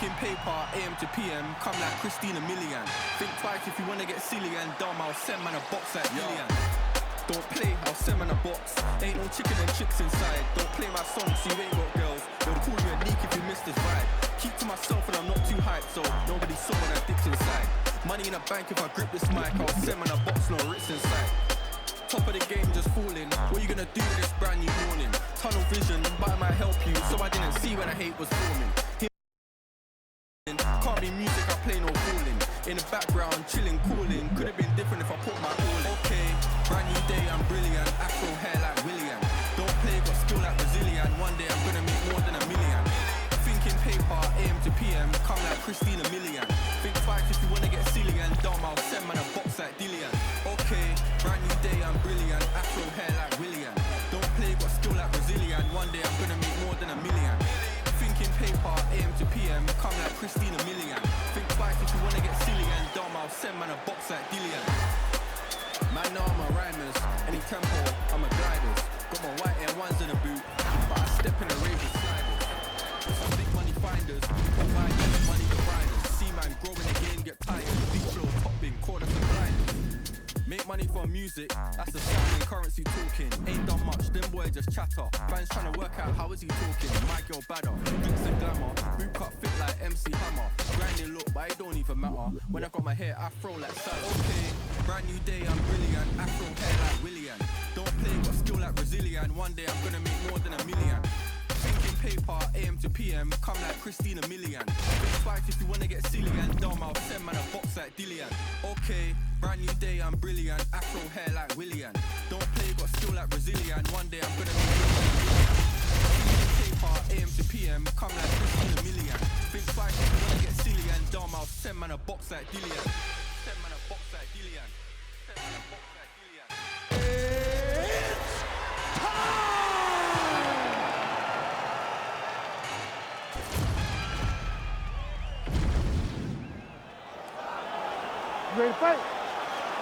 Thinking paper, AM to PM, come like Christina Milian. Think twice if you wanna get silly and dumb, I'll send man a box like Dillian. Don't play, I'll send man a box. Ain't no chicken and chicks inside. Don't play my song so you ain't got girls. They'll call you a leak if you miss this vibe. Keep to myself and I'm not too hyped, so nobody saw when I dipped inside. Money in a bank if I grip this mic, I'll send man a box, no Ritz inside. Top of the game just falling. What you gonna do with this brand new morning? Tunnel vision, but I might help you, so I didn't see when the hate was forming. Can't be music, I play no fooling. In the background, chilling, cooling. Could have been different if I put my all in. Okay, brand new day, I'm brilliant. Afro hair like William. Don't play, got skill like Brazilian. One day I'm gonna make more than $1 million. Thinking paper, AM to PM, come like Christina Milian. Think twice if you wanna get silly and dumb, I'll send man a box like Dillian. Okay, brand new day, I'm brilliant. Afro hair like William. Don't play, got skill like Brazilian. One day I'm gonna make more than $1 million. Thinking paper, AM to PM, come like Christina Milian. Think twice if you wanna get silly and dumb, I'll send man a box like Dillian. Man, know I'm a rhymers, any tempo, I'm a gliders. Got my white Air Ones in the boot, but I step in the Ravens sliders. Some big money finders, providers, money dividers. See man growing again, get tired. Big flow, top bin, quarter for blinders. Make money from music, that's the sound currency talking. Ain't done much, them boys just chatter. Fans trying to work out how is he talking. My girl badder, drinks and glamour. Boot cut fit like MC Hammer. Grinding look, but it don't even matter. When I got my hair afro like Sal. Okay, brand new day, I'm brilliant. Afro hair like William. Don't play, got skill like Brazilian. One day I'm gonna make more than $1 million. Thinking paper, AM to PM, come like Christina Milian. Think twice if you wanna get silly and dumb, I'll send man a box like Dillian. Okay, brand new day, I'm brilliant. Afro hair like William. Don't play, got skill like Brazilian. One day I'm gonna make more than $1 million. Thinking paper, AM to PM, come like Christina Milian. Think twice if you wanna get silly and dumb, I'll send man a box like Dillian. Send man a box like Dillian. Send man a box like Dillian. It's time! Ready to fight?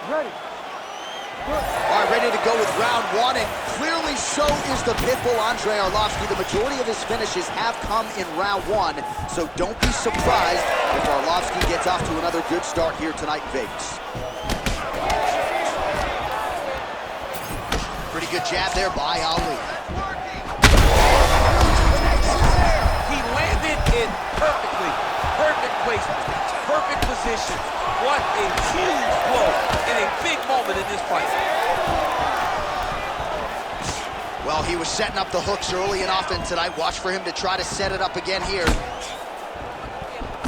Ready. All right, ready to go with round one, and clearly so is the Pitbull Andrei Arlovski. The majority of his finishes have come in round one, so don't be surprised if Arlovski gets off to another good start here tonight in Vegas. Pretty good jab there by Ali. He landed it perfectly. Perfect placement, perfect position. What a huge blow in a big moment in this fight. Well, he was setting up the hooks early and often tonight. Watch for him to try to set it up again here.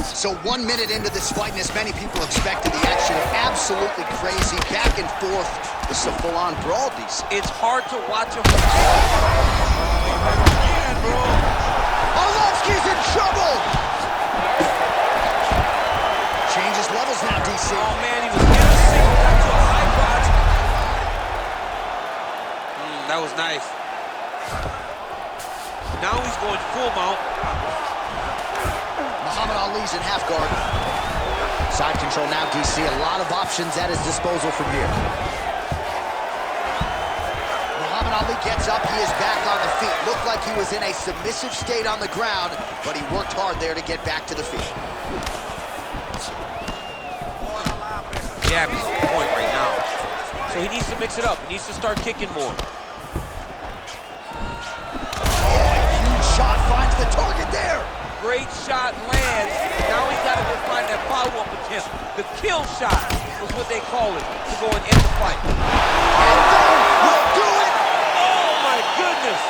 So 1 minute into this fight, and as many people expected, the action absolutely crazy. Back and forth. This is a full-on brawl. It's hard to watch him. Again, bro. Arlovski's in trouble. Changes levels now, DC. Oh, man, he was getting singled out to a high crotch. That was nice. Now he's going full mount. Muhammad Ali's in half guard. Side control now, DC. A lot of options at his disposal from here. Muhammad Ali gets up. He is back on the feet. Looked like he was in a submissive state on the ground, but he worked hard there to get back to the feet. Jab is the point right now. So he needs to mix it up. He needs to start kicking more. Huge shot finds the target there. Great shot lands. Now he's got to go find that follow-up attempt. The kill shot was what they call it to go and end the fight. And will do it. Oh my goodness.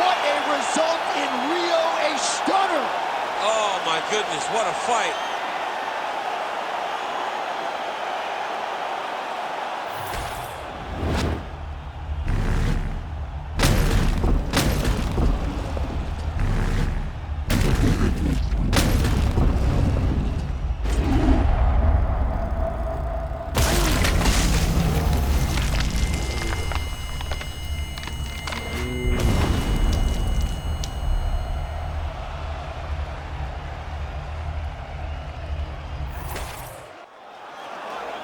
What a result in Rio, a stunner. Oh my goodness, what a fight.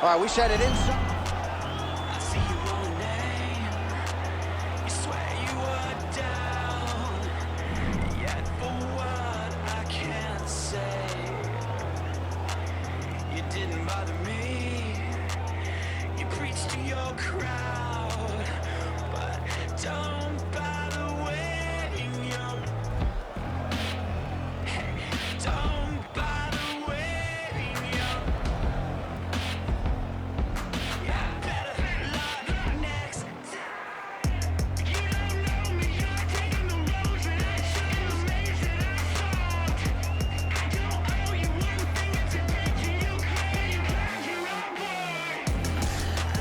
All right, we said it inside. I see you rolling, you swear you were down, yet for what I can't say. bother me. You preach to your crowd, but don't bother waiting young. Don't bother waiting young. Yeah, better luck next time. You don't know me, you're taking the roads that I showed, the ways that I sought. I don't owe you one thing to make you cry, you cried your own boy.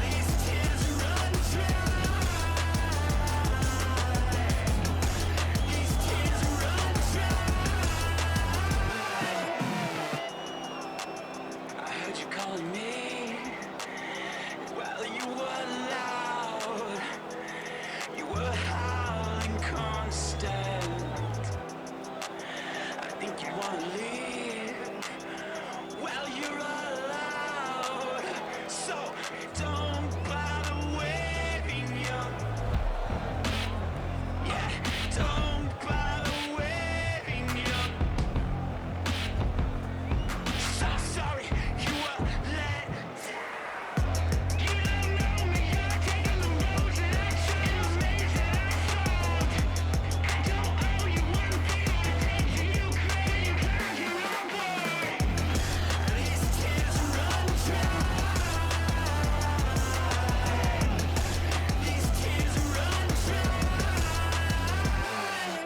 These tears run dry. These tears run dry. I heard you calling me. Well, you were loud. You were howling constant. I think you wanna leave. Well, you're allowed. So don't bother waiting young. Yeah, don't bother waiting young. So sorry you were let down. You don't know me, you're taking the roads that I showed, the ways that I sought. I don't owe you one thing to make you cry, you cried your own boy. These tears run dry. These tears run dry.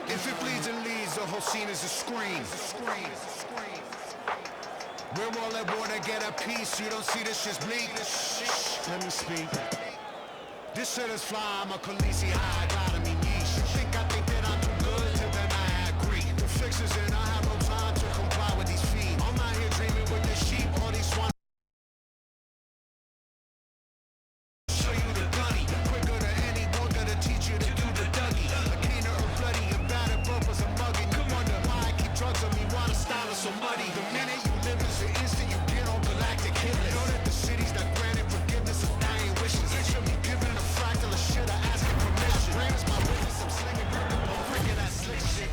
If it bleeds and leads, the whole scene is a scream. We're all at war to get a piece. You don't see this shit's bleak. Let me speak. This shit is fly. I'm a Khaleesi high. Gotta me niche. You think I think that I'm too good? To then I agree. The fix is in. I have no time to comply with these fiends. I'm out here dreaming with the sheep. All these swine. Show you the gunny. Quicker than anyone gonna teach you to do the Dougie. A keener or bloody and bad at purpose and mugging. You wonder why I keep drugs on me, why the style is so muddy. The minute you live is the instant you get on galactic hit list. Know that the city's not granted forgiveness of dying wishes. It should be given a fractal of shit I asking permission. Brain's my witness, I'm slinging grip, I'm freaking that slick shit.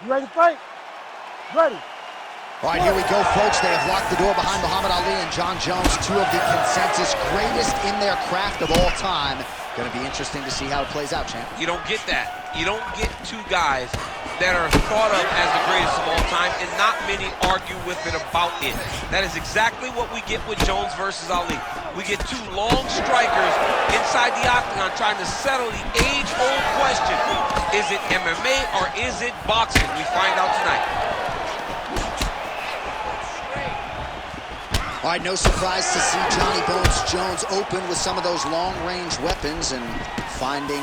You ready to fight? Ready. All right, here we go, folks. They have locked the door behind Muhammad Ali and John Jones, two of the consensus greatest in their craft of all time. Going to be interesting to see how it plays out, champ. You don't get that. You don't get two guys that are thought of as the greatest of all time, and not many argue with it about it. That is exactly what we get with Jones versus Ali. We get two long strikers inside the octagon trying to settle the age-old question. Is it MMA or is it boxing? We find out tonight. All right, no surprise to see Johnny Bones Jones open with some of those long-range weapons and finding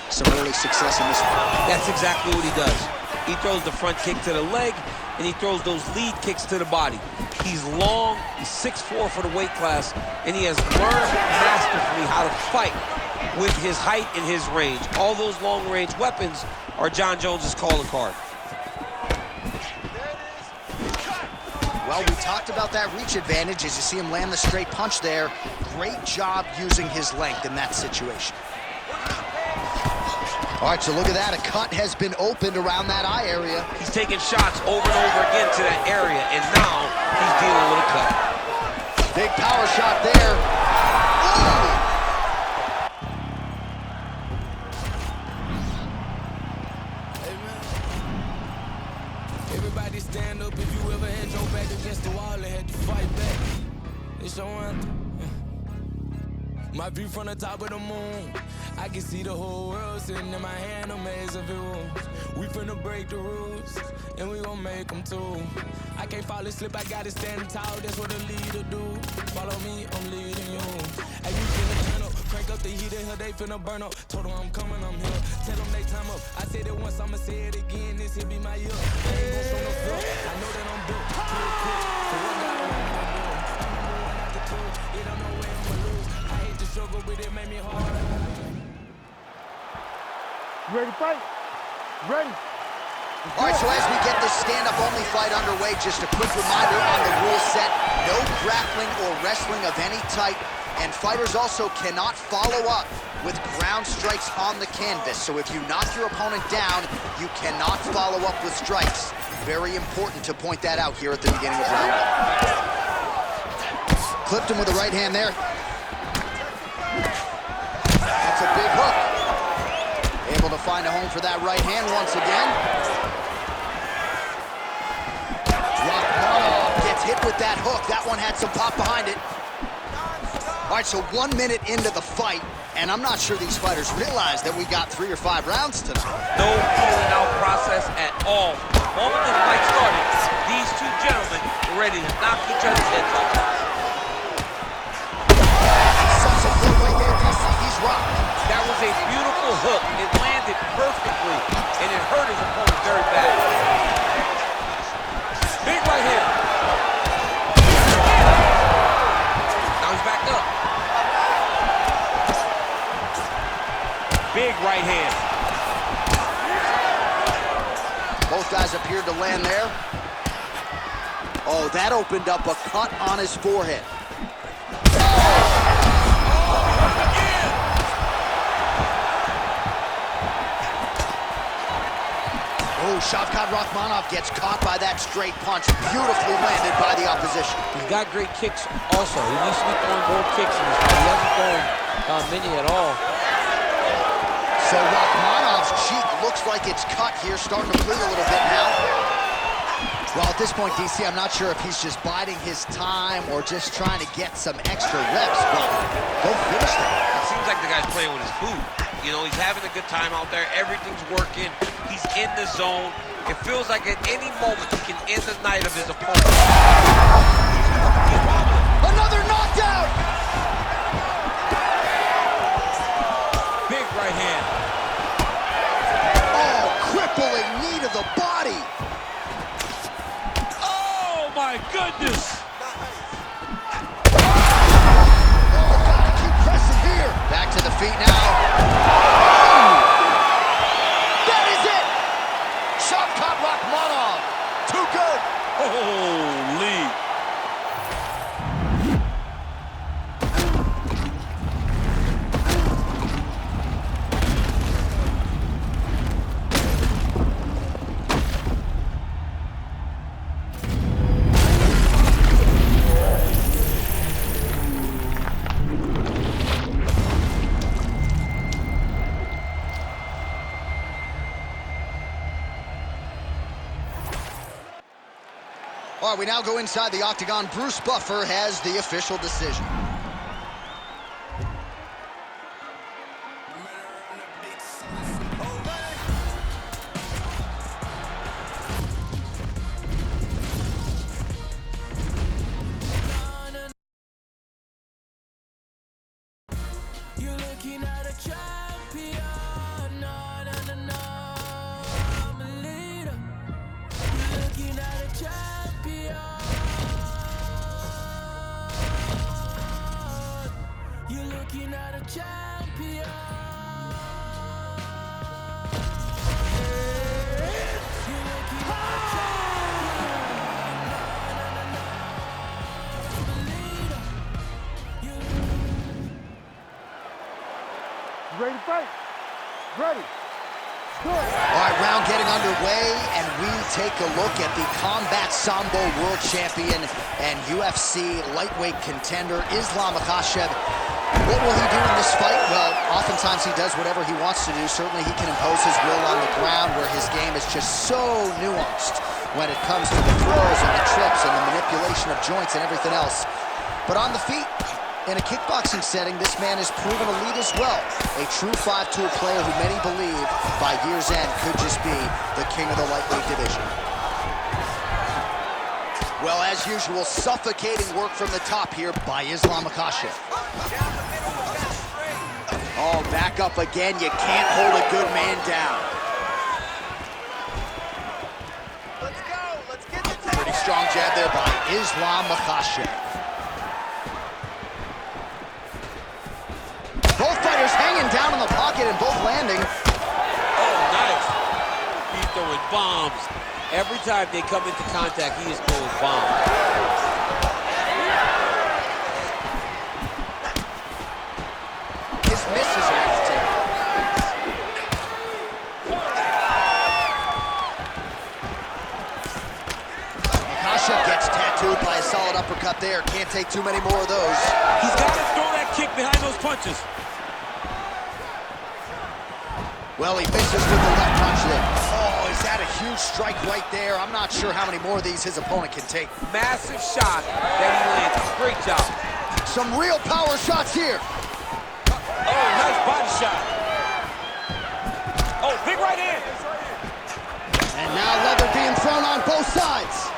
some early success in this one. That's exactly what he does. He throws the front kick to the leg, and he throws those lead kicks to the body. He's long, he's 6'4" for the weight class, and he has learned masterfully how to fight with his height and his range. All those long-range weapons are John Jones's calling card. Well, we talked about that reach advantage as you see him land the straight punch there. Great job using his length in that situation. All right, so look at that. A cut has been opened around that eye area. He's taking shots over and over again to that area, and now he's dealing with a cut. Big power shot there. Ooh. Everybody stand up if you ever had your back against the wall and had to fight back. It's your anthem. My view from the top of the moon, I can see the whole world sitting in my hand, a maze of rules. We finna break the rules, and we gon' make them too. I can't fall asleep, I gotta stand tall, that's what a leader do. Follow me, I'm leading you. And you finna turn up. crank up the heat in her, they finna burn up. Told them I'm coming, I'm here. Tell them they time up. I said it once, I'ma say it again. This here be my year. I ain't gon' show no fear. I know that I'm built to it quick. So what God want me to do? I'm number one after two. It don't know where I'ma lose. I hate the struggle, but it made me hard. You ready to fight? Ready? All right, so as we get this stand-up-only fight underway, just a quick reminder on the rule set. No grappling or wrestling of any type, and fighters also cannot follow up with ground strikes on the canvas. So if you knock your opponent down, you cannot follow up with strikes. Very important to point that out here at the beginning of round one. Clipped him with the right hand there. That's a big hook. Able to find a home for that right hand once again. Gets hit with that hook. That one had some pop behind it. All right, so 1 minute into the fight, and I'm not sure these fighters realize that we got 3 or 5 rounds tonight. No feeling out process at all. The moment the fight started, these two gentlemen were ready to knock each other's heads off. Such a good right there, DC. He's rocked. That was a beautiful hook. It landed perfectly, and it hurt his opponent very bad. Big right hand. Now he's back up. Big right hand. Both guys appeared to land there. Oh, that opened up a cut on his forehead. Oh, Shavkat Rakhmonov gets caught by that straight punch. Beautifully landed by the opposition. He's got great kicks also. He needs to be throwing more kicks in this fight. He hasn't thrown many at all. So Rakhmonov's cheek looks like it's cut here, starting to bleed a little bit now. Well, at this point, DC, I'm not sure if he's just biding his time or just trying to get some extra reps, but go finish that. It seems like the guy's playing with his food. You know, he's having a good time out there. Everything's working. He's in the zone. It feels like at any moment he can end the night of his opponent. Another knockdown! Big right hand. Oh, crippling knee to the body. Oh, my goodness. Gotta keep pressing here. Back to the feet now. That is it! Shavkat Rakhmonov. Too good. Holy. All right, we now go inside the octagon. Bruce Buffer has the official decision. You're looking at a champion. No, no, no, no. I'm a leader. You're looking at a champion. You're looking at a champion. You're looking at a champion. No, no, no, no. I'm a leader. You ready to fight? Ready. Good. All right, round getting underway, and we take a look at the Combat Sambo World Champion and UFC lightweight contender, Islam Makhachev. What will he do in this fight? Well, oftentimes he does whatever he wants to do. Certainly he can impose his will on the ground, where his game is just so nuanced when it comes to the throws and the trips and the manipulation of joints and everything else. But on the feet, in a kickboxing setting, this man has proven a lead as well. A true five-tool player who many believe by year's end could just be the king of the lightweight division. Well, as usual, suffocating work from the top here by Islam Makhachev. Oh, back up again. You can't hold a good man down. Let's go. Let's get the pretty strong jab there by Islam Makhachev. Both fighters hanging down in the pocket and both landing. Oh, nice. He's throwing bombs. Every time they come into contact, he is throwing bombs. His misses are off the table. Makhachev gets tattooed by a solid uppercut there. Can't take too many more of those. He's got to throw that kick behind those punches. Well, he misses with the left punch there. Oh, is that a huge strike right there? I'm not sure how many more of these his opponent can take. Massive shot that he lands. Great job. Some real power shots here. Oh, nice body shot. Oh, big right hand. And now leather being thrown on both sides.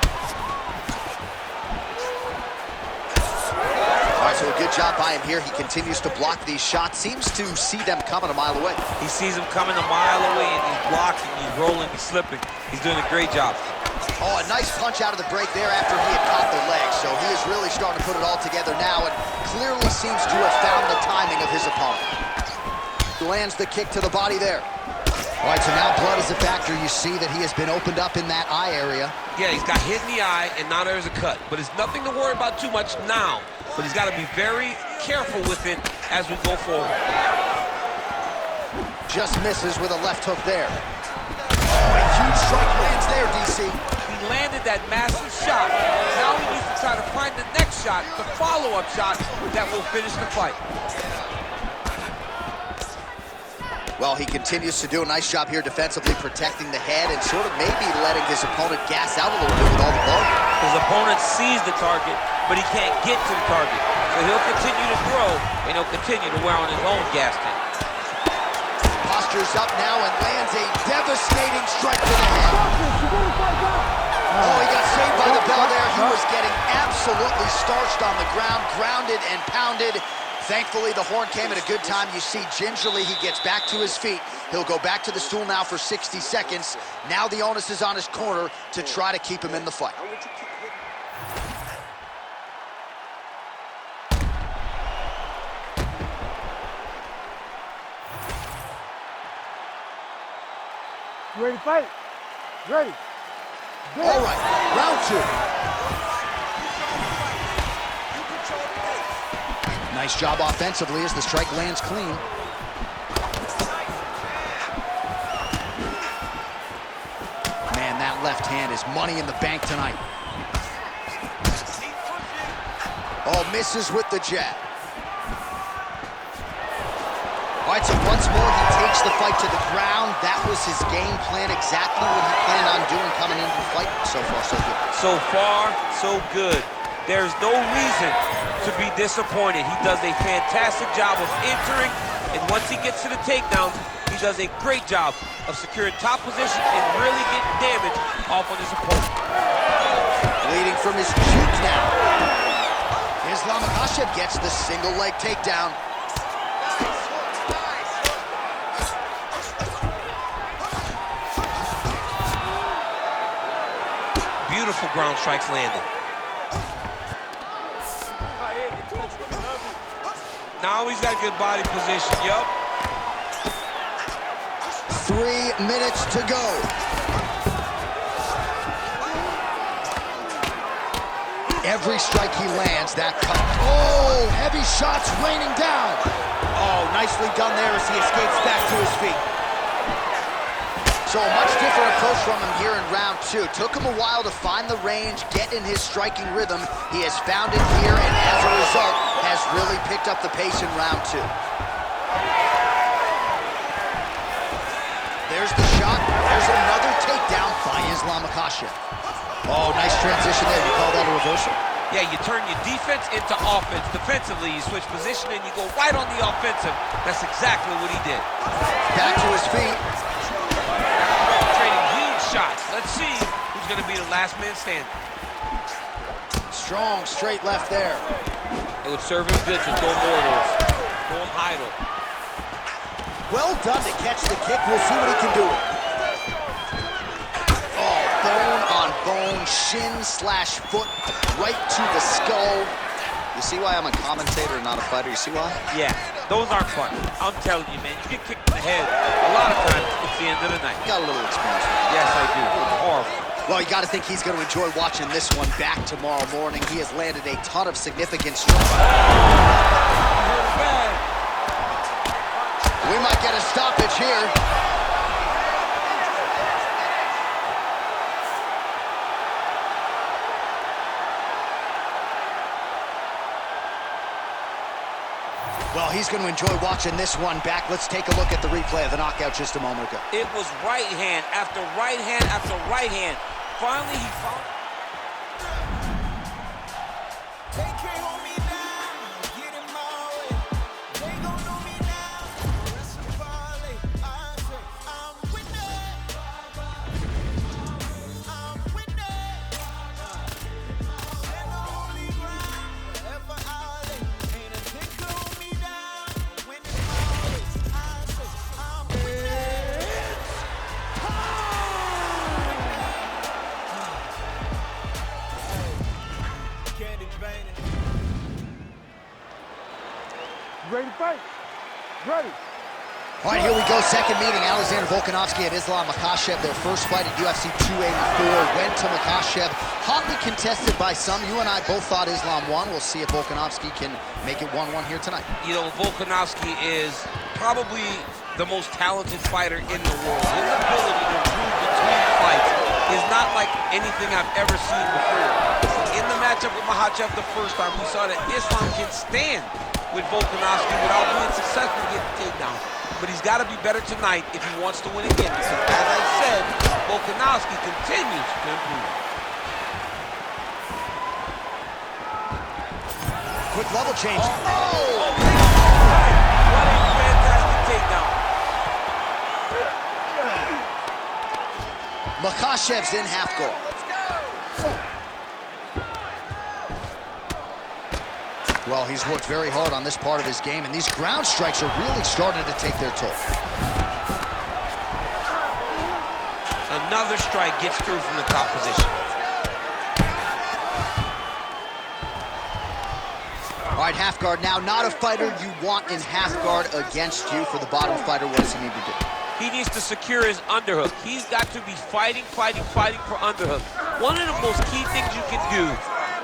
All right, so a good job by him here. He continues to block these shots. Seems to see them coming a mile away. He sees him coming a mile away, and he's blocking, he's rolling, he's slipping. He's doing a great job. Oh, a nice punch out of the break there after he had caught the leg. So he is really starting to put it all together now and clearly seems to have found the timing of his opponent. Lands the kick to the body there. All right, so now blood is a factor. You see that he has been opened up in that eye area. Yeah, he's got hit in the eye, and now there's a cut. But it's nothing to worry about too much now. But he's got to be very careful with it as we go forward. Just misses with a left hook there. Oh, a huge strike lands there, DC. He landed that massive shot. Now he needs to try to find the next shot, the follow-up shot that will finish the fight. Well, he continues to do a nice job here defensively, protecting the head and sort of maybe letting his opponent gas out a little bit with all the blow. His opponent sees the target, but he can't get to the target. So he'll continue to throw, and he'll continue to wear on his own gas tank. Postures up now and lands a devastating strike to the head. Oh, he got saved by the bell there. He was getting absolutely starched on the ground, grounded and pounded. Thankfully, the horn came at a good time. You see, gingerly, he gets back to his feet. He'll go back to the stool now for 60 seconds. Now the onus is on his corner to try to keep him in the fight. You ready to fight? Ready. All right, round two. Nice job offensively as the strike lands clean. Man, that left hand is money in the bank tonight. Oh, misses with the jab. All right, so once more he takes the fight to the ground. That was his game plan, exactly what he planned on doing coming into the fight. So far, so good. So far, so good. There's no reason to be disappointed. He does a fantastic job of entering, and once he gets to the takedowns, he does a great job of securing top position and really getting damage off on his opponent. Bleeding from his cheek now. Islam Makhachev gets the single leg takedown. Beautiful ground strikes landed. Now he's got good body position, yup. 3 minutes to go. Every strike he lands, that cut. Oh, heavy shots raining down. Oh, nicely done there as he escapes back to his feet. So a much different approach from him here in round two. Took him a while to find the range, get in his striking rhythm. He has found it here, and as a result, has really picked up the pace in round two. There's the shot. There's another takedown by Islam Makhachev. Oh, nice transition there. You call that a reversal? Yeah, you turn your defense into offense. Defensively, you switch position and you go right on the offensive. That's exactly what he did. Back to his feet. Trading huge shots. Let's see who's going to be the last man standing. Strong straight left there. It would serve him good to throw more of those. Throw him idle. Well done to catch the kick. We'll see what he can do. Oh, bone on bone, shin slash foot, right to the skull. You see why I'm a commentator and not a fighter? You see why? Yeah, those aren't fun. I'm telling you, man. You get kicked in the head, a lot of times it's the end of the night. You got a little experience. Yes, I do. Horrible. Well, you got to think he's going to enjoy watching this one back tomorrow morning. He has landed a ton of significant strikes. We might get a stoppage here. Well, he's going to enjoy watching this one back. Let's take a look at the replay of the knockout just a moment ago. It was right hand after right hand after right hand. Finally, he found... They can't hold me down, get in my way. They gon' know me now. That's a volley. I say, I'm winning. I'm winning. Stand on holy ground, wherever I lay. Ain't a thing can hold me down. Winning my way. I say, I'm winning. Candy painted. Ready to fight? Ready. All right, here we go. Second meeting. Alexander Volkanovski and Islam Makhachev. Their first fight at UFC 284 went to Makhachev. Hotly contested by some. You and I both thought Islam won. We'll see if Volkanovski can make it 1-1 here tonight. You know, Volkanovski is probably the most talented fighter in the world. His ability to move between fights is not like anything I've ever seen before. In the matchup with Makhachev the first time, we saw that Islam can stand with Volkanovski without being successful getting takedown. But he's got to be better tonight if he wants to win again. Because, as I said, Volkanovski continues to improve. Quick level change. What a fantastic takedown. Makhachev's in half guard. Well, he's worked very hard on this part of his game, and these ground strikes are really starting to take their toll. Another strike gets through from the top position. All right, half guard now. Not a fighter you want in half guard against you. For the bottom fighter, what does he need to do? He needs to secure his underhook. He's got to be fighting for underhook. One of the most key things you can do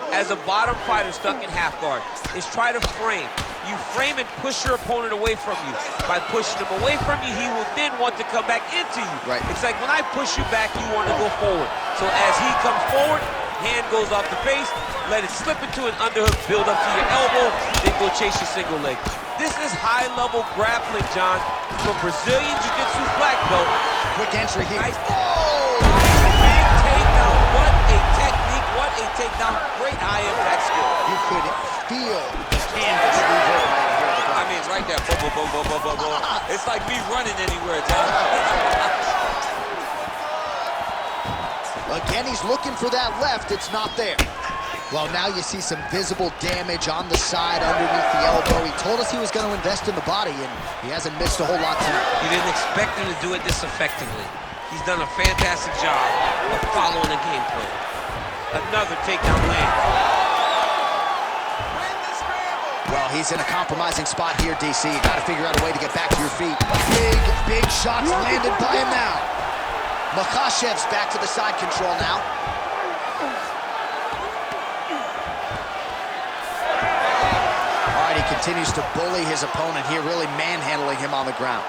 as a bottom fighter stuck in half guard is try to frame. You frame and push your opponent away from you. By pushing him away from you, he will then want to come back into you. Right. It's like when I push you back, you want to go forward. So as he comes forward, hand goes off the face, let it slip into an underhook, build up to your elbow, then go chase your single leg. This is high-level grappling, John, from Brazilian Jiu-Jitsu black belt. Quick entry here. Nice. Big takedown. What a technique. What a takedown. Great high-impact skill. You could feel the canvas reverberate here at the ground. I mean, right there. Boom, boom, boom, boom, boom, boom, boom. It's like me running anywhere, John. Again, he's looking for that left. It's not there. Well, now you see some visible damage on the side underneath the elbow. He told us he was going to invest in the body, and he hasn't missed a whole lot tonight. You didn't expect him to do it this effectively. He's done a fantastic job of following the game plan. Another takedown land. Well, he's in a compromising spot here, DC. You got to figure out a way to get back to your feet. Big shots landed by him now. Makhachev's back to the side control now. All right, he continues to bully his opponent here, really manhandling him on the ground.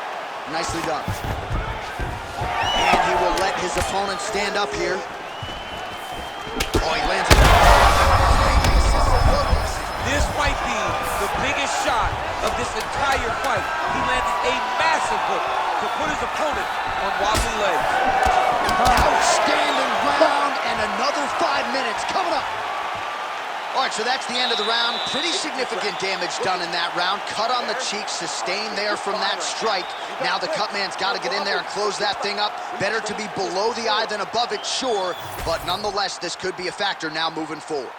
Nicely done. And he will let his opponent stand up here. Oh, he lands it. This might be the biggest shot of this entire fight. He landed a massive hook to put his opponent on wobbly legs. Outstanding round, and another 5 minutes coming up. All right, so that's the end of the round. Pretty significant damage done in that round. Cut on the cheek, sustained there from that strike. Now the cut man's got to get in there and close that thing up. Better to be below the eye than above it, sure, but nonetheless, this could be a factor now moving forward.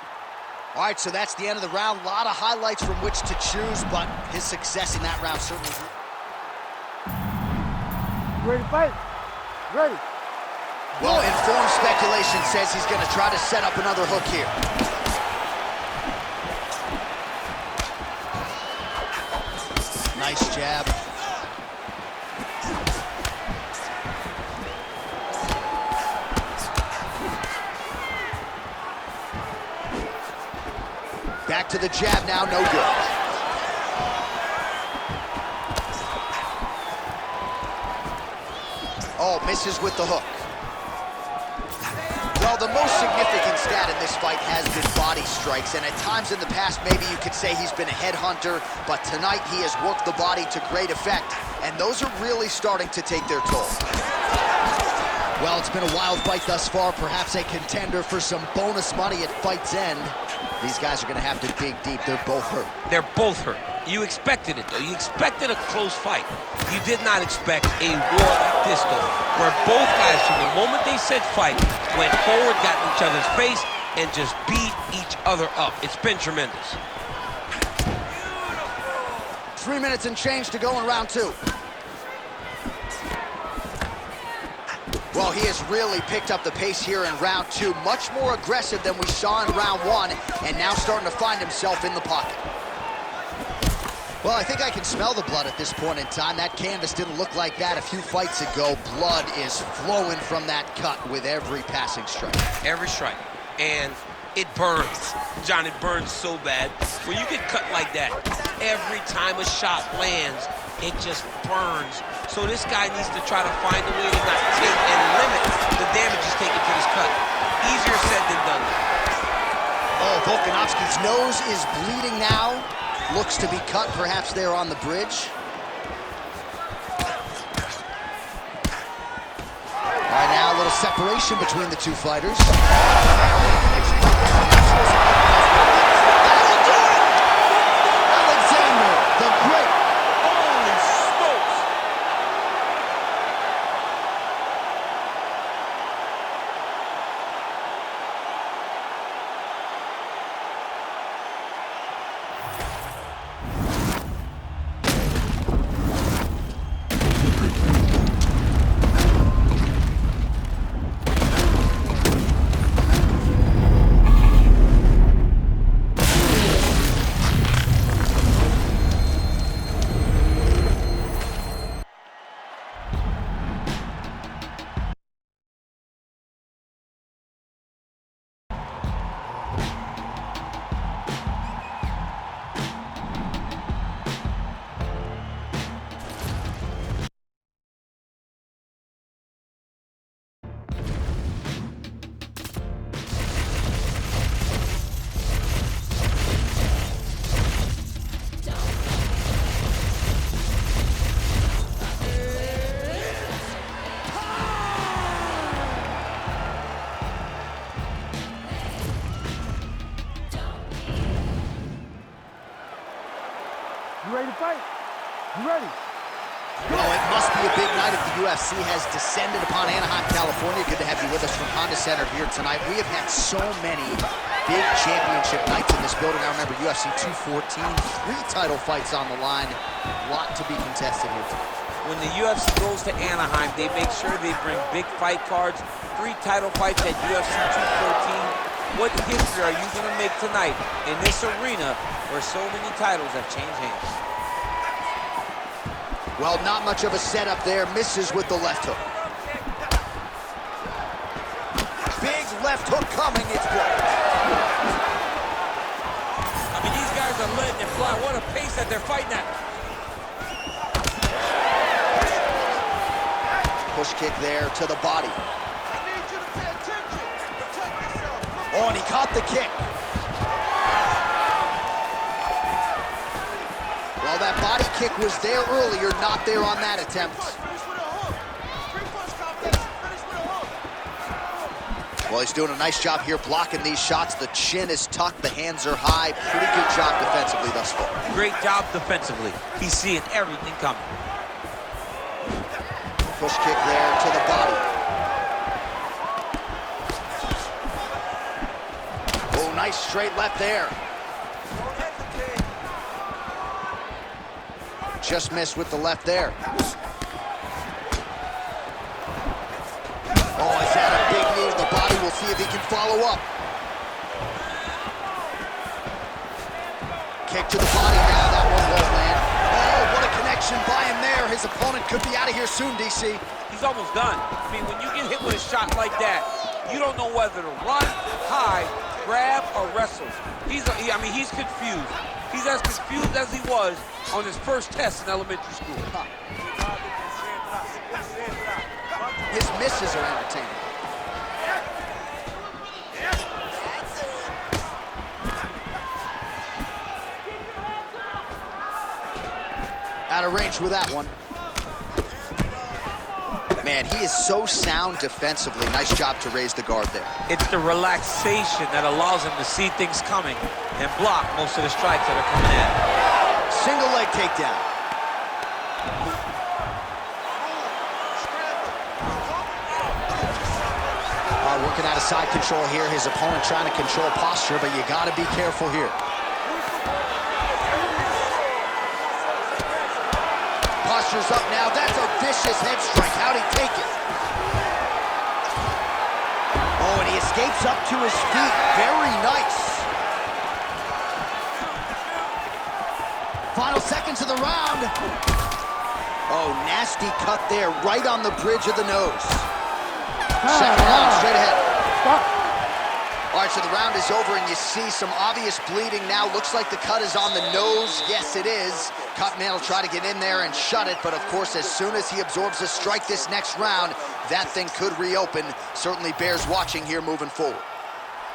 All right, so that's the end of the round. A lot of highlights from which to choose, but his success in that round certainly... ready to fight? Ready. Well, informed speculation says he's going to try to set up another hook here. Nice jab. Back to the jab now, no good. Oh, misses with the hook. Well, the most significant stat in this fight has been body strikes, and at times in the past, maybe you could say he's been a headhunter, but tonight he has worked the body to great effect, and those are really starting to take their toll. Well, it's been a wild fight thus far, perhaps a contender for some bonus money at fight's end. These guys are going to have to dig deep. They're both hurt. They're both hurt. You expected it, though. You expected a close fight. You did not expect a war like this, though, where both guys, from the moment they said fight, went forward, got in each other's face, and just beat each other up. It's been tremendous. 3 minutes and change to go in round two. Well, he has really picked up the pace here in round two. Much more aggressive than we saw in round one, and now starting to find himself in the pocket. Well, I think I can smell the blood at this point in time. That canvas didn't look like that a few fights ago. Blood is flowing from that cut with every passing strike. Every strike. And it burns. John, it burns so bad. When you get cut like that, every time a shot lands, it just burns. So this guy needs to try to find a way to not take and limit the damage he's taking to this cut. Easier said than done. Oh, Volkanovski's nose is bleeding now. Looks to be cut, perhaps there on the bridge. All right, now a little separation between the two fighters. That'll do it! Alexander, the Great. Holy smokes! You ready to fight? You ready? Well, it must be a big night if the UFC has descended upon Anaheim, California. Good to have you with us from Honda Center here tonight. We have had so many big championship nights in this building. I remember UFC 214, 3 title fights on the line. A lot to be contested here tonight. When the UFC goes to Anaheim, they make sure they bring big fight cards, 3 title fights at UFC 214. What history are you going to make tonight in this arena where so many titles have changed hands? Well, not much of a setup there. Misses with the left hook. Big left hook coming. It's blocked. I mean, these guys are letting it fly. What a pace that they're fighting at. Push kick there to the body. I need you to pay attention. Protect yourself. Oh, and he caught the kick. Well, that body kick was there earlier, not there on that attempt. Finish with a hook. 3 punch combination. Finish with a hook. Well, he's doing a nice job here blocking these shots. The chin is tucked, the hands are high. Pretty good job defensively thus far. Great job defensively. He's seeing everything coming. Push kick there to the body. Oh, nice straight left there. Just missed with the left there. if he can follow up. Kick to the body now, that one won't land. Oh, what a connection by him there. His opponent could be out of here soon, DC. He's almost done. I mean, when you get hit with a shot like that, you don't know whether to run, hide, grab, or wrestle. He's confused. He's as confused as he was on his first test in elementary school. His misses are entertaining. Out of range with that one. Man, he is so sound defensively. Nice job to raise the guard there. It's the relaxation that allows him to see things coming and block most of the strikes that are coming in. Single leg takedown. Working out of side control here. His opponent trying to control posture, but you got to be careful here. Posture's up now. That's a vicious head strike. How'd he take it? Oh, and he escapes up to his feet. Very nice. Final seconds of the round. Oh, nasty cut there, right on the bridge of the nose. Second round, straight ahead. All right, so the round is over, and you see some obvious bleeding now. Looks like the cut is on the nose. Yes, it is. Cutman will try to get in there and shut it, but of course, as soon as he absorbs a strike this next round, that thing could reopen. Certainly bears watching here moving forward.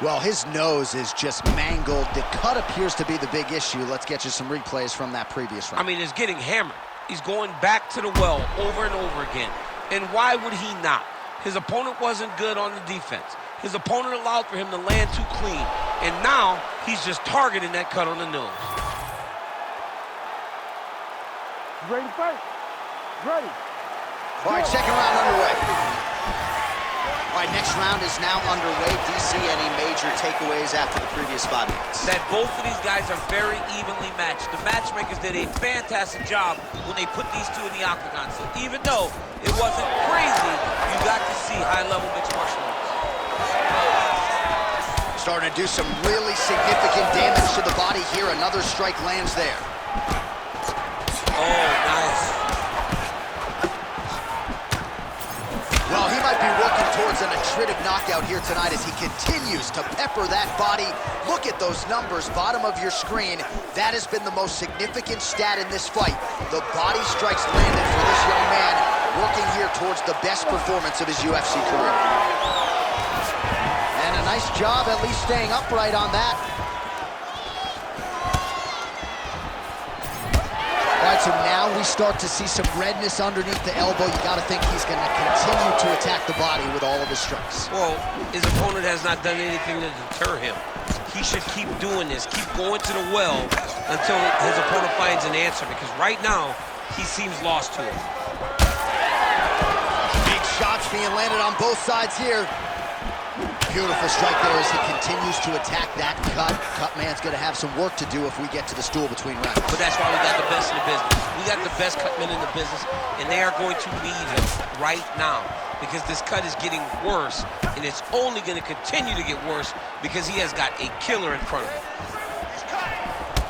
Well, his nose is just mangled. The cut appears to be the big issue. Let's get you some replays from that previous round. I mean, it's getting hammered. He's going back to the well over and over again. And why would he not? His opponent wasn't good on the defense. His opponent allowed for him to land too clean. And now, he's just targeting that cut on the nose. Ready to fight? Ready. All right, second round underway. All right, next round is now underway. DC, any major takeaways after the previous 5 minutes? That both of these guys are very evenly matched. The matchmakers did a fantastic job when they put these two in the octagon. So even though it wasn't crazy, you got to see high-level mixed martial arts. Starting to do some really significant damage to the body here. Another strike lands there. Oh, nice. Well, he might be working towards an attritive knockout here tonight as he continues to pepper that body. Look at those numbers, bottom of your screen. That has been the most significant stat in this fight. The body strikes landed for this young man, working here towards the best performance of his UFC career. And a nice job at least staying upright on that. All right, so now we start to see some redness underneath the elbow. You got to think he's going to continue to attack the body with all of his strikes. Well, his opponent has not done anything to deter him. He should keep doing this, keep going to the well until his opponent finds an answer, because right now, he seems lost to it. Big shots being landed on both sides here. Beautiful strike there as he continues to attack that cut. Cutman's going to have some work to do if we get to the stool between rounds. But that's why we got the best in the business. We got the best cutmen in the business, and they are going to need him right now because this cut is getting worse, and it's only going to continue to get worse because he has got a killer in front of him.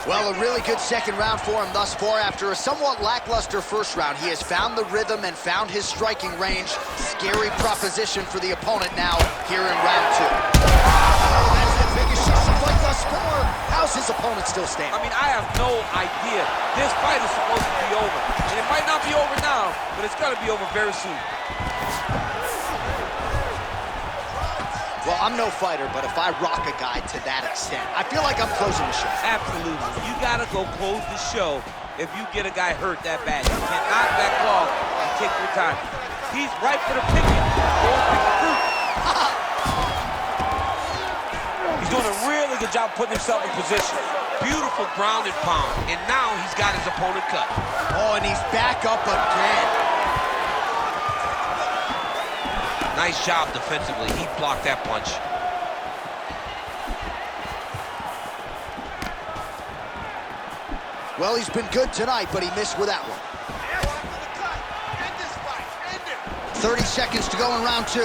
Well, a really good second round for him thus far. After a somewhat lackluster first round, he has found the rhythm and found his striking range. Scary proposition for the opponent now here in round 2. That's the biggest shot of the fight thus far. How's his opponent still standing? I mean, I have no idea. This fight is supposed to be over, and it might not be over now, but it's going to be over very soon. Well, I'm no fighter, but if I rock a guy to that extent, I feel like I'm closing the show. Absolutely. You got to go close the show if you get a guy hurt that bad. You cannot back off and take your time. He's ripe for the picking. Go pick the fruit. He's doing a really good job putting himself in position. Beautiful ground and pound. And now he's got his opponent cut. Oh, and he's back up again. Nice job defensively. He blocked that punch. Well, he's been good tonight, but he missed with that one. 30 seconds to go in round 2.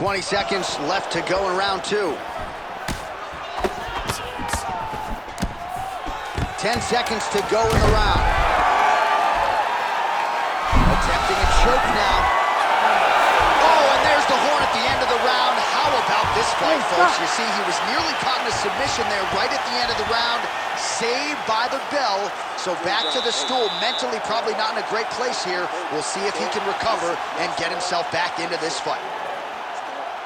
20 seconds left to go in round 2. 10 seconds to go in the round. Attempting a choke now. Oh, and there's the horn at the end of the round. How about this fight, folks? You see, he was nearly caught in a submission there right at the end of the round. Saved by the bell. So back to the stool. Mentally probably not in a great place here. We'll see if he can recover and get himself back into this fight.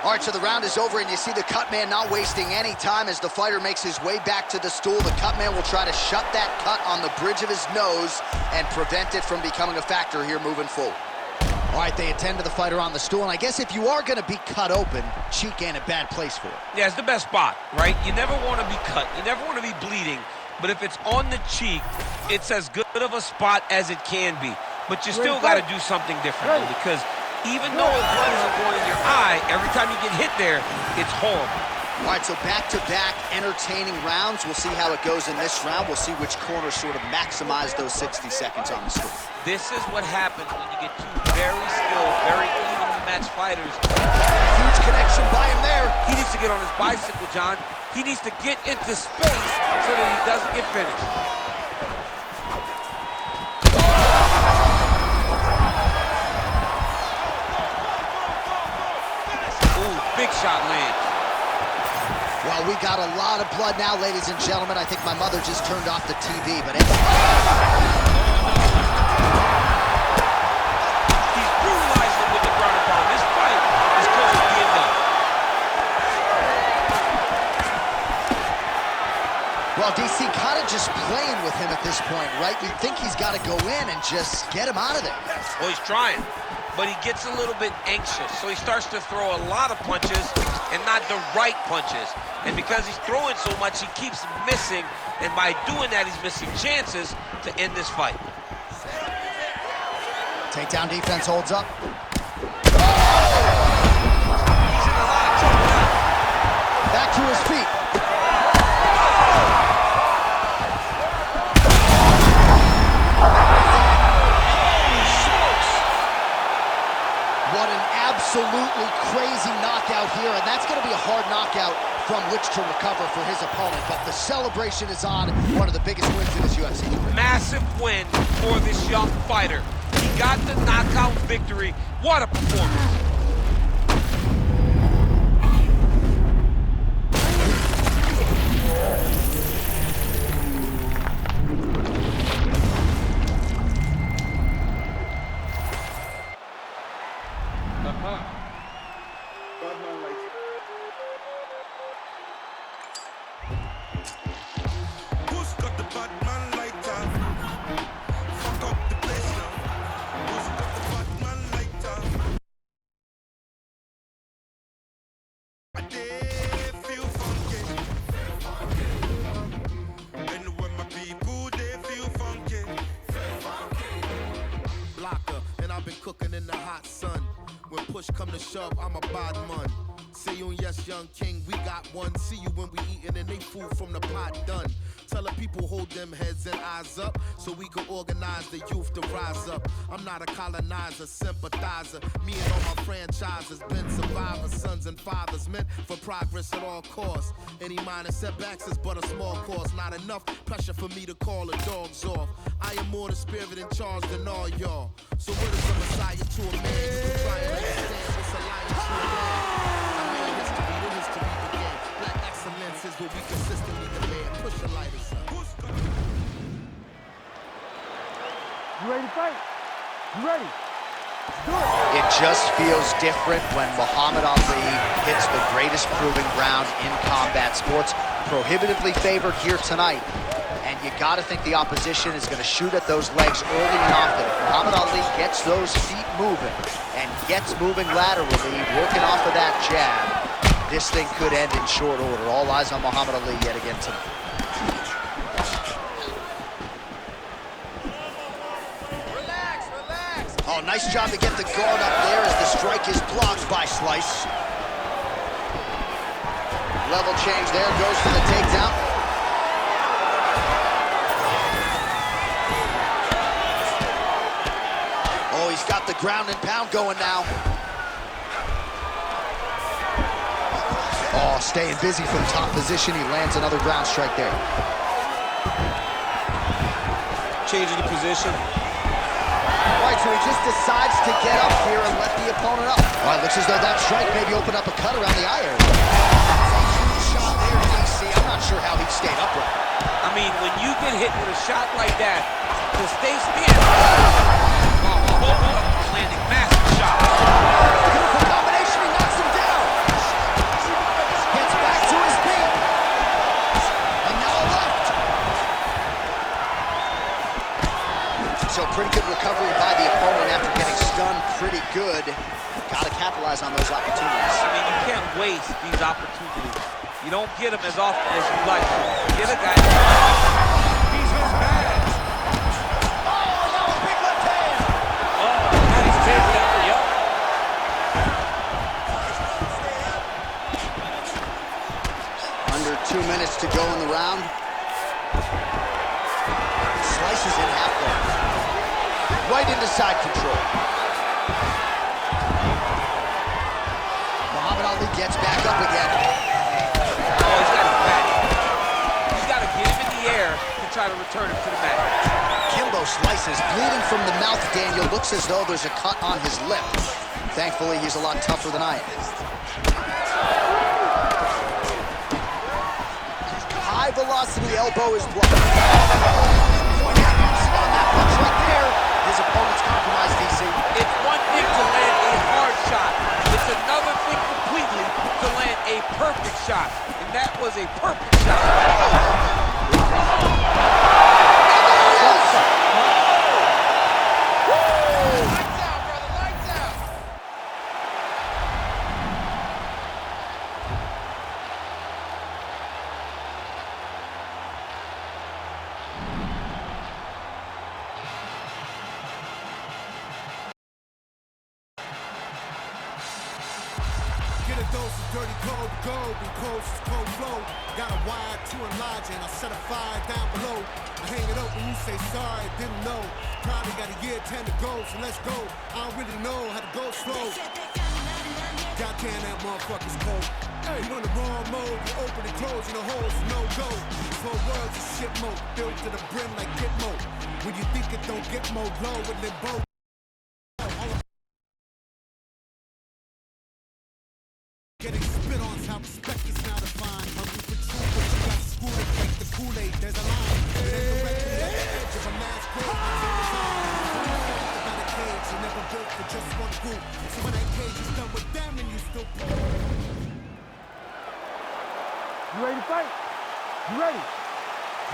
All right, so the round is over, and you see the cut man not wasting any time as the fighter makes his way back to the stool. The cut man will try to shut that cut on the bridge of his nose and prevent it from becoming a factor here moving forward. All right, they attend to the fighter on the stool, and I guess if you are going to be cut open, cheek ain't a bad place for it. Yeah, it's the best spot, right? You never want to be cut. You never want to be bleeding. But if it's on the cheek, it's as good of a spot as it can be. But you still got to do something differently because even though the blood isn't going in your eye, every time you get hit there, it's horrible. All right, so back-to-back entertaining rounds. We'll see how it goes in this round. We'll see which corner sort of maximize those 60 seconds on the stool. This is what happens when you get two very skilled, very evenly matched fighters. Huge connection by him there. He needs to get on his bicycle, John. He needs to get into space so that he doesn't get finished. Ooh, big shot lands. Well, we got a lot of blood now, ladies and gentlemen. I think my mother just turned off the TV, but it's... He's brutalized him with the ground and pound. This fight is close to being done. Well, DC kind of just playing with him at this point, right? You think he's got to go in and just get him out of there. Well, he's trying, but he gets a little bit anxious, so he starts to throw a lot of punches and not the right punches. And because he's throwing so much, he keeps missing, and by doing that, he's missing chances to end this fight. Takedown defense holds up. He's in a lot of trouble now. Back to his feet. What an absolutely crazy knockout here, and that's going to be a hard knockout from which to recover for his opponent, but the celebration is on. One of the biggest wins in his UFC career. Massive win for this young fighter. He got the knockout victory. What a performance. Who's got the bad man lighter? Fuck up the place now. Who's got the bad man lighter? I did feel funky. And when my people, they feel funky. Blocker, and I've been cooking in the hot sun. When push come to shove, I'm a bad man. Say you and yes, young king, we got one. See you when we eatin' and they food from the pot done. Tell the people hold them heads and eyes up so we can organize the youth to rise up. I'm not a colonizer, sympathizer. Me and all my franchises been survivors, sons and fathers meant for progress at all costs. Any minor setbacks is but a small cost. Not enough pressure for me to call the dogs off. I am more the spirit in charge than all y'all. So what is a messiah to a man? You can try and understand what's alliance to a man. I made history, the history began. Black excellence is what we consistently demand. Push the lighters up. You ready to fight? You ready? Let's do it. It just feels different when Muhammad Ali hits the greatest proving ground in combat sports. Prohibitively favored here tonight. And you got to think the opposition is going to shoot at those legs early and often. If Muhammad Ali gets those feet moving and gets moving laterally, working off of that jab, this thing could end in short order. All eyes on Muhammad Ali yet again tonight. Oh, nice job to get the guard up there as the strike is blocked by Slice. Level change there, goes for the takedown. Oh, he's got the ground and pound going now. Oh, staying busy from top position. He lands another ground strike there. Changing the position. All right, so he just decides to get up here and let the opponent up. All right, looks as though that strike maybe opened up a cut around the eye area. Shot there, DC. I'm not sure how he stayed upright. I mean, when you get hit with a shot like that, to stay standing. Landing massive shot. Beautiful combination, he knocks him down. Gets back to his feet. And now a left. So pretty good recovery by the opponent after getting stunned pretty good. Got to capitalize on those opportunities. I mean, you can't waste these opportunities. You don't get them as often as you like. Get a guy. He's his bad. Oh, now a big left hand. Oh, nice takedown. Yep. Under 2 minutes to go in the round. Slices in half guard. Right into side control. Muhammad Ali gets back up again. Oh, he's got his back. He's got to get him in the air to try to return him to the mat. Kimbo slices, bleeding from the mouth. Daniel looks as though there's a cut on his lip. Thankfully, he's a lot tougher than I am. High velocity elbow is blocked. On that punch right there, his opponent's compromised, DC. It's one thing to land a hard shot. It's another thing completely to land a perfect shot. And that was a perfect shot. Get a dose of dirty cold gold, and cold is cold flow. Got a wire to enlarge and I set a fire down below. I hang it up when you say sorry, didn't know. Probably got a year 10 to go, so let's go. I don't really know how to go slow. Goddamn, that motherfucker's cold. Hey, you on the wrong mode, you open and close, and the holes no go. 4 words of shit mode, filled to the brim like Gitmo. When you think it don't get more low, with limbo. Getting spit on how respect is now defined. Hungry for truth, but you got screwed and like the Kool-Aid. There's a line. It ain't directly at the edge of a mass grave. About a cage, you never built for just one group. So when that cage is done with them and you still. You ready to fight? You ready?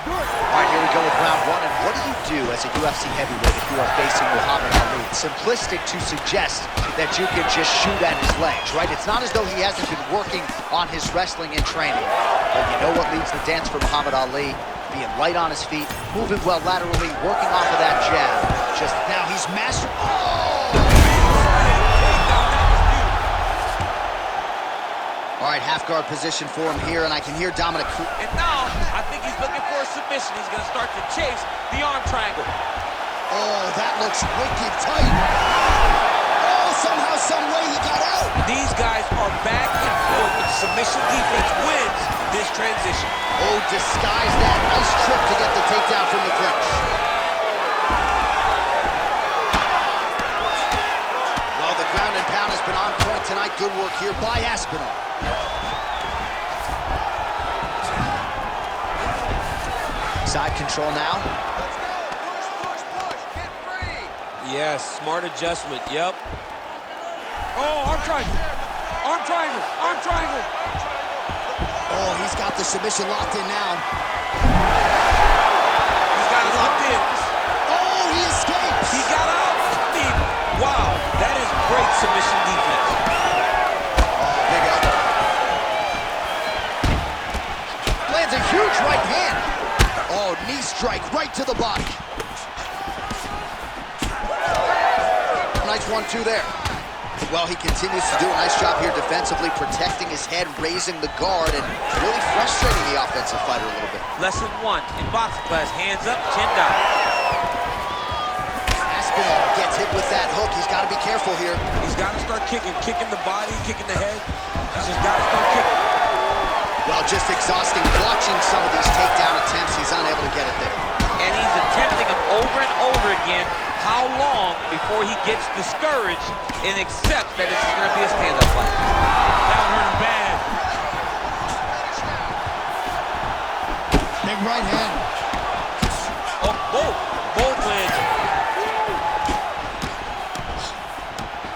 Do it. All right, here we go with round 1. And what do you do as a UFC heavyweight if you are facing Muhammad Ali? It's simplistic to suggest that you can just shoot at his legs, right? It's not as though he hasn't been working on his wrestling and training. But you know what leads the dance for Muhammad Ali? Being light on his feet, moving well laterally, working off of that jab. Just now he's mastered. All right, half guard position for him here, and I can hear Dominic. And now, I think he's looking for a submission. He's going to start to chase the arm triangle. Oh, that looks wicked tight. Oh, somehow, some way he got out. These guys are back and forth, but submission defense wins this transition. Oh, disguise that. Nice trip to get the takedown from the clinch. Well, the ground and pound has been on point tonight. Good work here by Aspinall. Side control now. Let's go. Push, push, push. Get free. Yes, smart adjustment. Yep. Oh, arm triangle. Arm triangle. Arm triangle. Oh, he's got the submission locked in now. He's got it locked in. Oh, he escapes. He got out. Wow, that is great submission defense. Oh, big elbow. Lands a huge right hand. Oh, knee strike right to the body. Nice 1-2 there. Well, he continues to do a nice job here defensively, protecting his head, raising the guard, and really frustrating the offensive fighter a little bit. Lesson 1 in boxing class, hands up, chin down. Aspinall gets hit with that hook. He's got to be careful here. He's got to start kicking the body, kicking the head. He's just got to start kicking. Well, just exhausting watching some of these takedown attempts. He's unable to get it there. And he's attempting them over and over again. How long before he gets discouraged and accepts that this is going to be a stand-up fight? That one hurt him bad. Big right hand. Oh, both wins.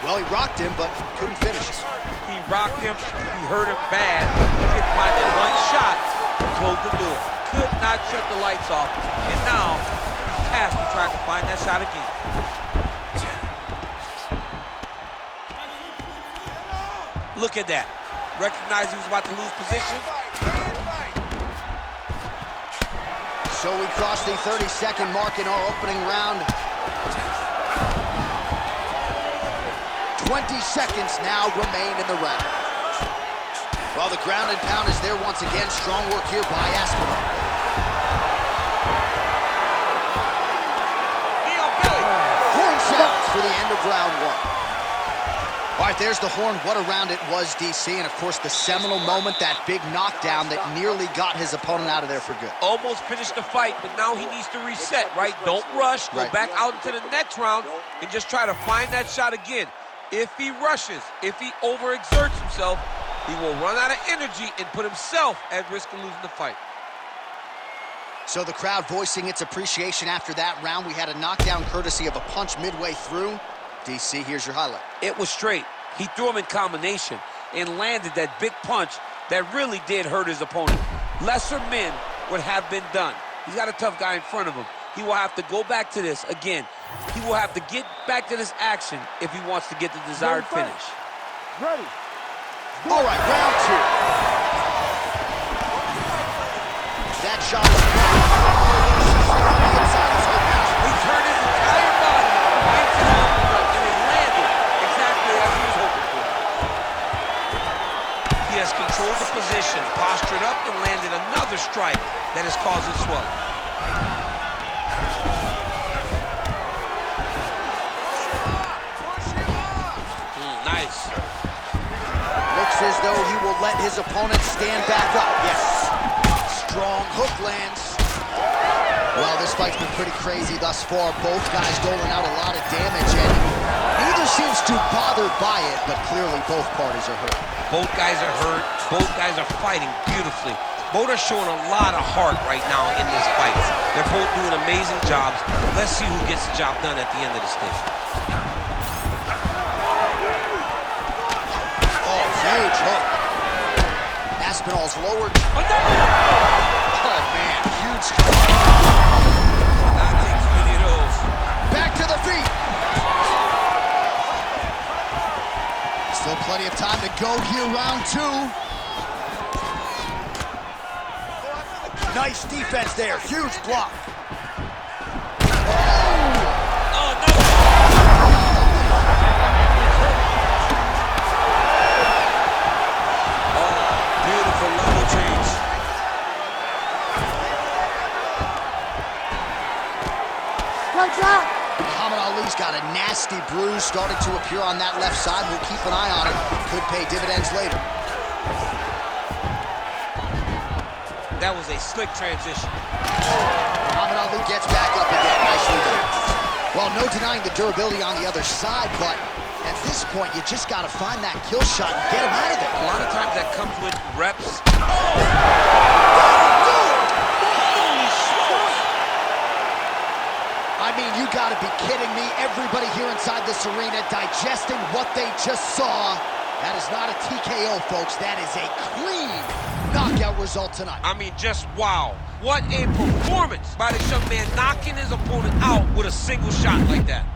Well, he rocked him, but couldn't finish. He rocked him. He hurt him bad. He could find that one shot to close the door. Could not shut the lights off. And now he's tasked to try to find that shot again. Look at that. Recognized he was about to lose position. So we crossed the 30-second mark in our opening round. 20 seconds now remain in the round. Well, the ground and pound is there once again. Strong work here by Aspinall. Horn sounds for the end of round one. All right, there's the horn. What a round it was, DC. And, of course, the seminal moment, that big knockdown that nearly got his opponent out of there for good. Almost finished the fight, but now he needs to reset, right? Don't rush. Go back out into the next round and just try to find that shot again. If he rushes, if he overexerts himself, he will run out of energy and put himself at risk of losing the fight. So the crowd voicing its appreciation after that round. We had a knockdown courtesy of a punch midway through. DC, here's your highlight. It was straight. He threw him in combination and landed that big punch that really did hurt his opponent. Lesser men would have been done. He's got a tough guy in front of him. He will have to go back to this again. He will have to get back to this action if he wants to get the desired finish. Ready. All right, round two. That shot is He turned his entire body into the uppercut, and it landed exactly as he was hoping for. He has controlled the position, postured up, and landed another strike that is causing swelling. Nice. Looks as though he will let his opponent stand back up. Yes. Strong hook lands. Well, this fight's been pretty crazy thus far. Both guys doling out a lot of damage, and neither seems too bothered by it, but clearly both parties are hurt. Both guys are hurt. Both guys are fighting beautifully. Both are showing a lot of heart right now in this fight. They're both doing amazing jobs. Let's see who gets the job done at the end of the stage. Oh, huge hook. Aspinall's lowered. Oh, no! Oh, man, huge strike. Not take too many of those. Back to the feet. Still plenty of time to go here, round two. Nice defense there, huge block. Oh, no! Beautiful level change. Like that. Muhammad Ali's got a nasty bruise starting to appear on that left side. We'll keep an eye on it. Could pay dividends later. That was a slick transition. Muhammad Ali gets back up again. Nicely done. Well, no denying the durability on the other side, but at this point, you just got to find that kill shot and get him out of there. A lot of times that comes with reps. I mean, you got to be kidding me. Everybody here inside this arena digesting what they just saw. That is not a TKO, folks. That is a clean knockout result tonight. I mean, just wow. What a performance by this young man, knocking his opponent out with a single shot like that.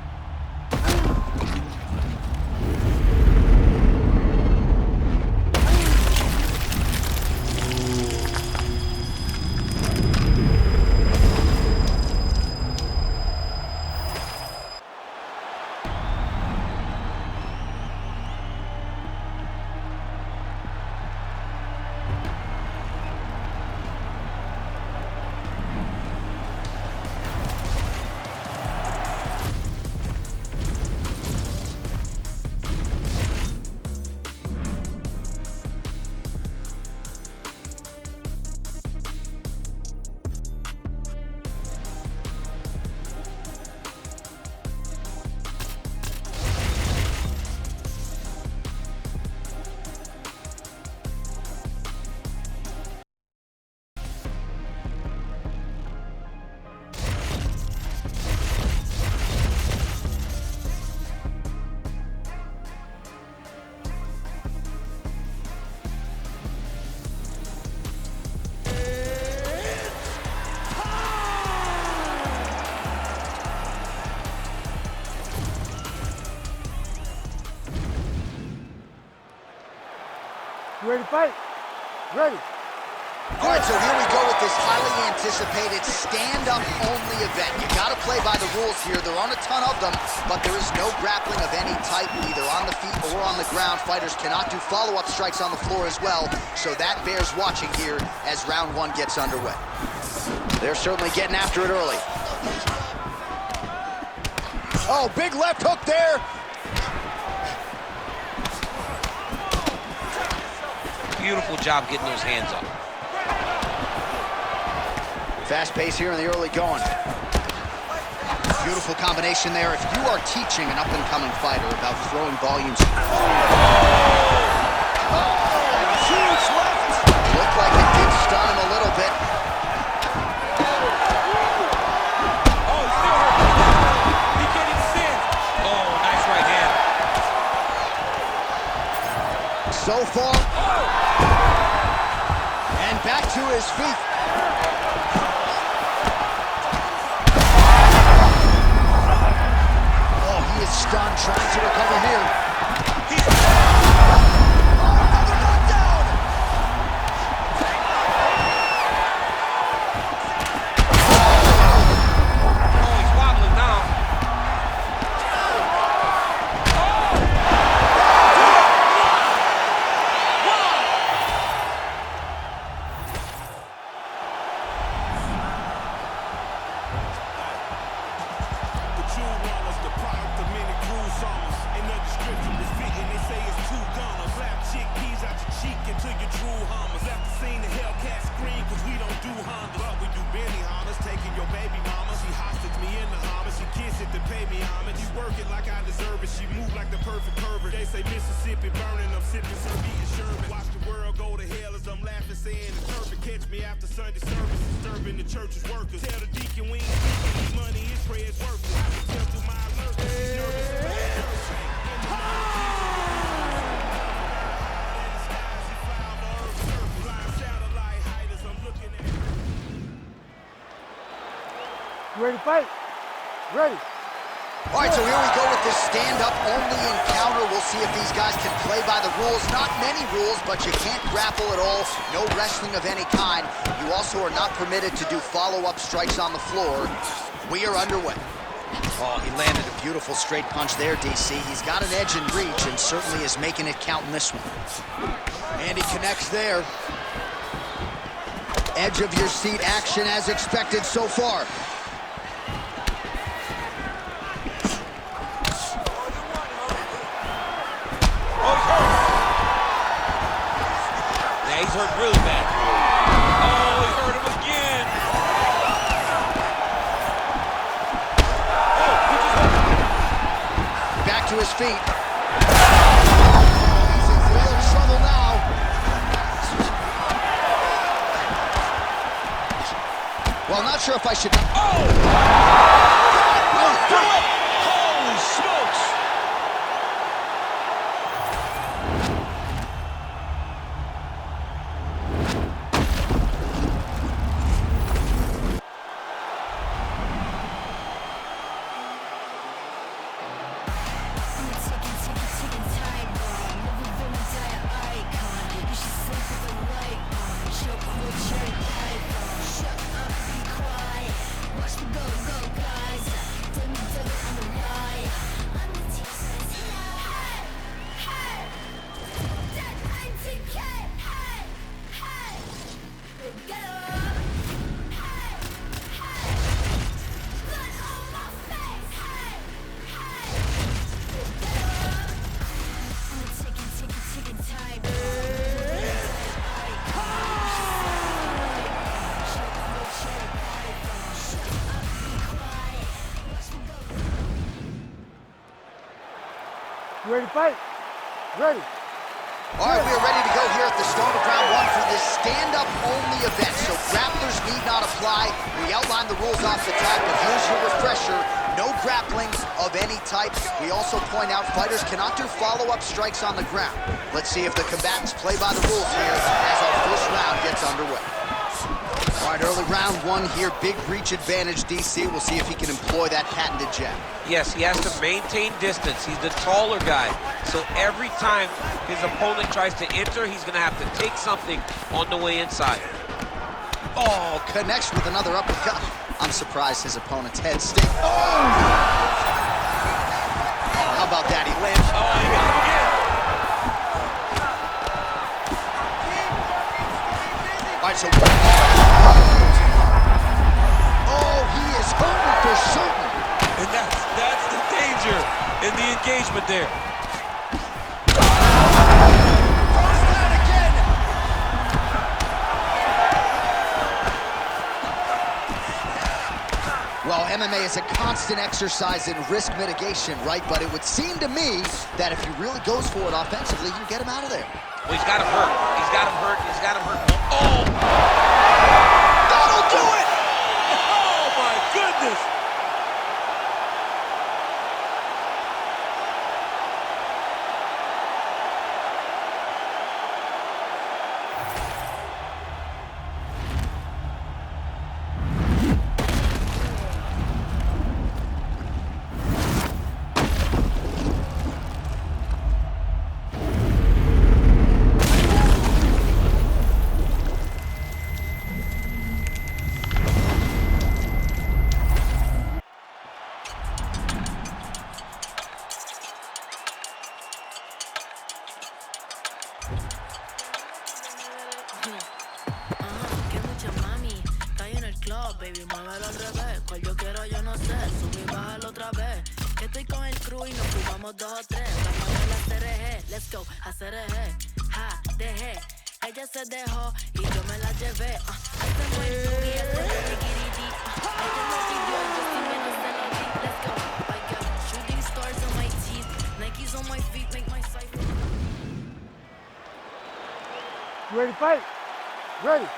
You ready to fight? Ready. All right, so here we go with this highly anticipated stand-up only event. You gotta play by the rules here. There aren't a ton of them, but there is no grappling of any type, either on the feet or on the ground. Fighters cannot do follow-up strikes on the floor as well, so that bears watching here as round one gets underway. They're certainly getting after it early. Oh, big left hook there. Beautiful job getting those hands up. Fast pace here in the early going. Beautiful combination there. If you are teaching an up-and-coming fighter about throwing volumes. Oh, huge left. Looked like it did stun him a little bit. Oh, he's still hurt. He can't even stand. Oh, nice right hand. So far. And back to his feet. Stunned, trying to recover here. Another knockdown! Oh, he's wobbling now. The true runners, the product of many cruel summers. In the description, it's fitting, they say it's two gunners. Slap chickpeas out your cheek until your true hummers. Left the scene, the Hellcat scream, cause we don't do Hondas. But we do Benny Hondas, taking your baby mama. She hostage me in the Honda, she kiss it to pay me homage. She working like I deserve it, she move like the perfect pervert. They say Mississippi burning, I'm sipping some eating sherbet. Watch the world go to hell as I'm laughing, saying it's perfect. Catch me after Sunday service, disturbing the church's workers. Tell the deacon we ain't speaking, his money, his prayers worthless. I can tell through my alert, she's nervous. You ready to fight? Ready. All right, so here we go with this stand-up only encounter. We'll see if these guys can play by the rules. Not many rules, but you can't grapple at all. No wrestling of any kind. You also are not permitted to do follow-up strikes on the floor. We are underway. Oh, he landed a beautiful straight punch there, DC. He's got an edge in reach and certainly is making it count in this one. And he connects there. Edge of your seat action as expected so far. Yeah, he's hurt really bad. Oh, he hurt him again. Oh, he just hurt him. Back to his feet. He's in real trouble now. Well, not sure if I should. Oh! Do it! Holy smokes! You ready to fight? Ready. All right, we are ready to go here at the start of round one for this stand-up only event. So grapplers need not apply. We outlined the rules off the top, but here's your refresher. No grappling of any type. We also point out fighters cannot do follow-up strikes on the ground. Let's see if the combatants play by the rules here as our first round gets underway. All right, early round one here, big reach advantage, DC. We'll see if he can employ that patented jab. Yes, he has to maintain distance. He's the taller guy. So every time his opponent tries to enter, he's going to have to take something on the way inside. Oh, connects with another uppercut. I'm surprised his opponent's head stayed. Oh! How about that? He lands. Oh, he got him again. All right, so. Oh, he is hurting for certain. And that's the danger in the engagement there. Falls down again. Well, MMA is a constant exercise in risk mitigation, right? But it would seem to me that if he really goes for it offensively, you can get him out of there. Well, he's got him hurt. He's got him hurt. He's got him hurt. Oh! That'll do it! Oh, my goodness! Que mucha mami, está ahí en el club, baby, muévelo al revés. Cual yo quiero, yo no sé, subí y bájalo otra vez. Que estoy con el crew y nos fumamos 2 o 3. Vamos a la CRG, let's go, a CRG. Ja, dejé, ella se dejó y yo me la llevé. Hacemos el zoom y hacemos el guiriti. Ella no pidió, yo sí menos de lo di. Let's go, I got shooting stars on my teeth. Nikes on my feet, make my sight. You ready to fight? Ready.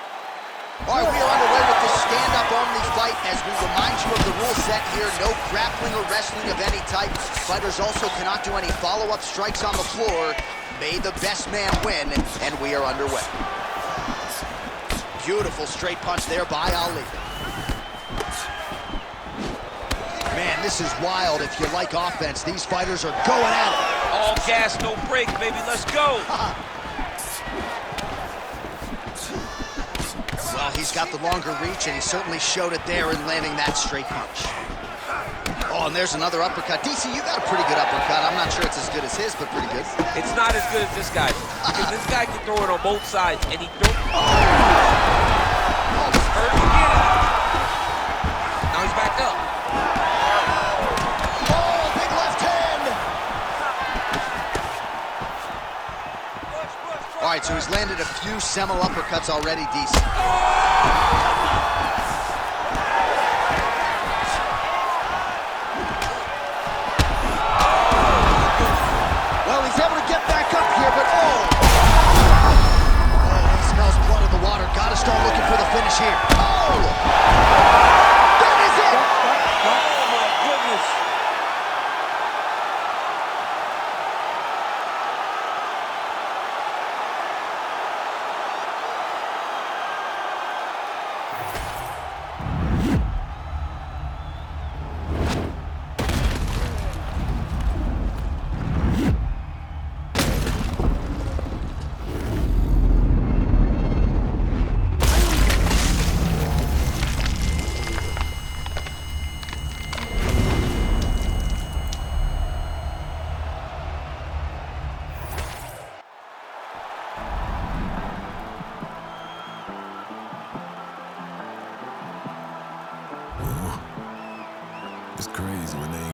All right, we are underway with the stand-up only fight as we remind you of the rule set here. No grappling or wrestling of any type. Fighters also cannot do any follow-up strikes on the floor. May the best man win, and we are underway. Beautiful straight punch there by Ali. Man, this is wild. If you like offense, these fighters are going at it. All gas, no brakes, baby. Let's go. Well, he's got the longer reach, and he certainly showed it there in landing that straight punch. Oh, and there's another uppercut. DC, you got a pretty good uppercut. I'm not sure it's as good as his, but pretty good. It's not as good as this guy. Because this guy can throw it on both sides, and he don't. Oh, Hurt again. Now he's back up. oh, big left hand. All right, so he's landed a few seminal uppercuts already, DC. Well, he's able to get back up here, but oh! Oh, he smells blood in the water. Gotta start looking for the finish here. Oh! That is it! Oh, my goodness. It's crazy when they